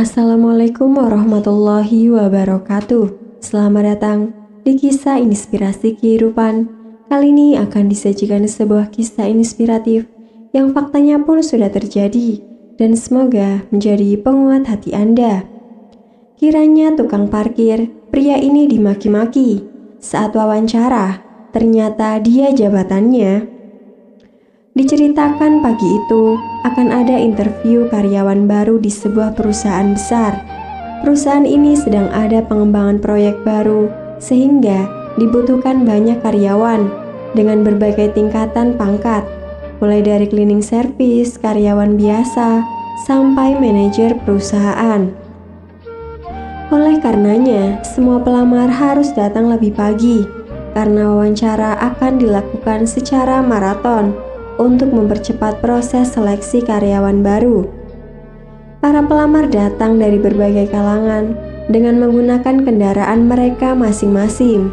Assalamualaikum warahmatullahi wabarakatuh. Selamat datang di Kisah Inspirasi Kehidupan. Kali ini akan disajikan sebuah kisah inspiratif yang faktanya pun sudah terjadi dan semoga menjadi penguat hati Anda. Kiranya tukang parkir, pria ini dimaki-maki. Saat wawancara, ternyata dia jabatannya. Diceritakan pagi itu akan ada interview karyawan baru di sebuah perusahaan besar. Perusahaan ini sedang ada pengembangan proyek baru sehingga dibutuhkan banyak karyawan dengan berbagai tingkatan pangkat, mulai dari cleaning service, karyawan biasa, sampai manajer perusahaan. Oleh karenanya, semua pelamar harus datang lebih pagi karena wawancara akan dilakukan secara maraton untuk mempercepat proses seleksi karyawan baru. Para pelamar datang dari berbagai kalangan dengan menggunakan kendaraan mereka masing-masing.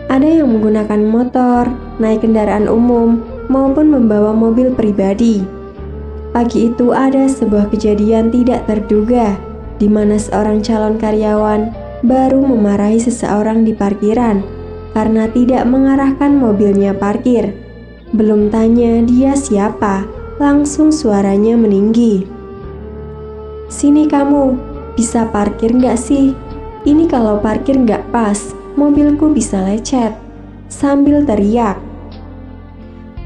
Ada yang menggunakan motor, naik kendaraan umum, maupun membawa mobil pribadi. Pagi itu ada sebuah kejadian tidak terduga, di mana seorang calon karyawan baru memarahi seseorang di parkiran karena tidak mengarahkan mobilnya parkir. Belum tanya dia siapa, langsung suaranya meninggi. "Sini kamu, bisa parkir nggak sih? Ini kalau parkir nggak pas, mobilku bisa lecet," sambil teriak.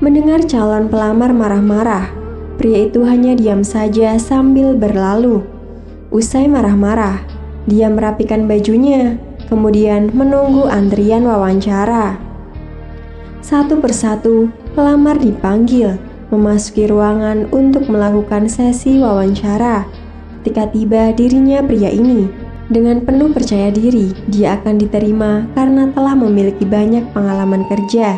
Mendengar calon pelamar marah-marah, pria itu hanya diam saja sambil berlalu. Usai marah-marah, dia merapikan bajunya, kemudian menunggu antrian wawancara. Satu persatu, pelamar dipanggil, memasuki ruangan untuk melakukan sesi wawancara. Ketika tiba dirinya pria ini, dengan penuh percaya diri, dia akan diterima karena telah memiliki banyak pengalaman kerja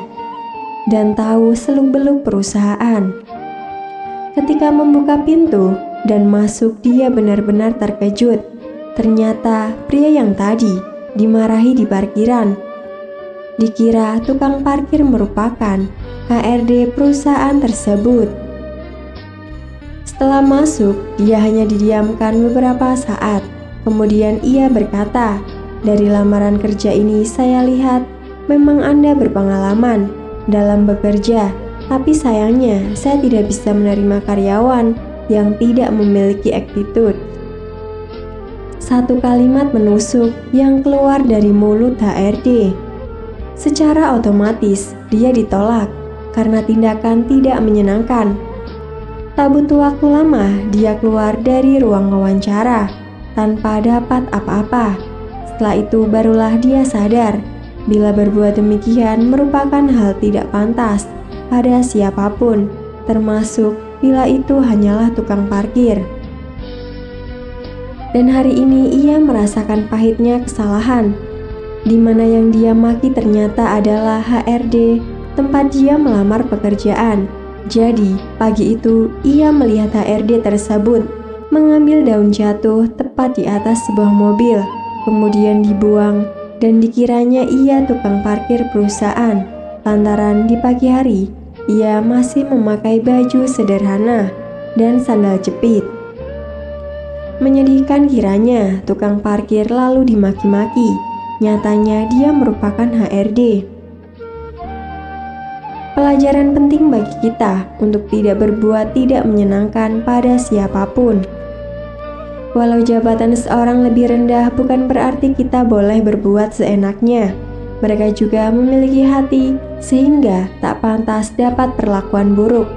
dan tahu seluk-beluk perusahaan. Ketika membuka pintu dan masuk, dia benar-benar terkejut. Ternyata pria yang tadi dimarahi di parkiran dikira tukang parkir merupakan HRD perusahaan tersebut. Setelah masuk, dia hanya didiamkan beberapa saat. Kemudian ia berkata, "Dari lamaran kerja ini saya lihat memang Anda berpengalaman dalam bekerja, tapi sayangnya saya tidak bisa menerima karyawan yang tidak memiliki attitude." Satu kalimat menusuk yang keluar dari mulut HRD. Secara otomatis, dia ditolak karena tindakan tidak menyenangkan. Tak butuh waktu lama, dia keluar dari ruang wawancara tanpa dapat apa-apa. Setelah itu barulah dia sadar bila berbuat demikian merupakan hal tidak pantas pada siapapun, termasuk bila itu hanyalah tukang parkir. Dan hari ini ia merasakan pahitnya kesalahan, di mana yang dia maki ternyata adalah HRD tempat dia melamar pekerjaan. Jadi, pagi itu ia melihat HRD tersebut mengambil daun jatuh tepat di atas sebuah mobil, kemudian dibuang dan dikiranya ia tukang parkir perusahaan. Lantaran di pagi hari, ia masih memakai baju sederhana dan sandal jepit. Menyedihkan kiranya tukang parkir lalu dimaki-maki. Nyatanya dia merupakan HRD. Pelajaran penting bagi kita untuk tidak berbuat tidak menyenangkan pada siapapun. Walau jabatan seorang lebih rendah bukan berarti kita boleh berbuat seenaknya. Mereka juga memiliki hati sehingga tak pantas dapat perlakuan buruk.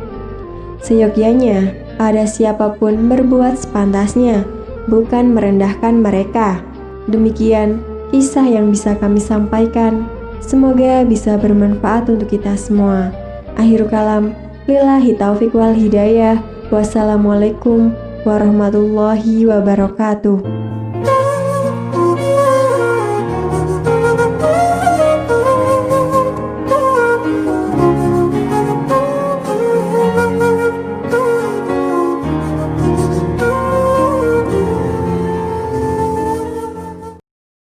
Seyogyanya, pada siapapun berbuat sepantasnya, bukan merendahkan mereka. Demikian kisah yang bisa kami sampaikan. Semoga bisa bermanfaat untuk kita semua. Akhirul kalam, lillahi taufiq wal hidayah. Wassalamualaikum warahmatullahi wabarakatuh.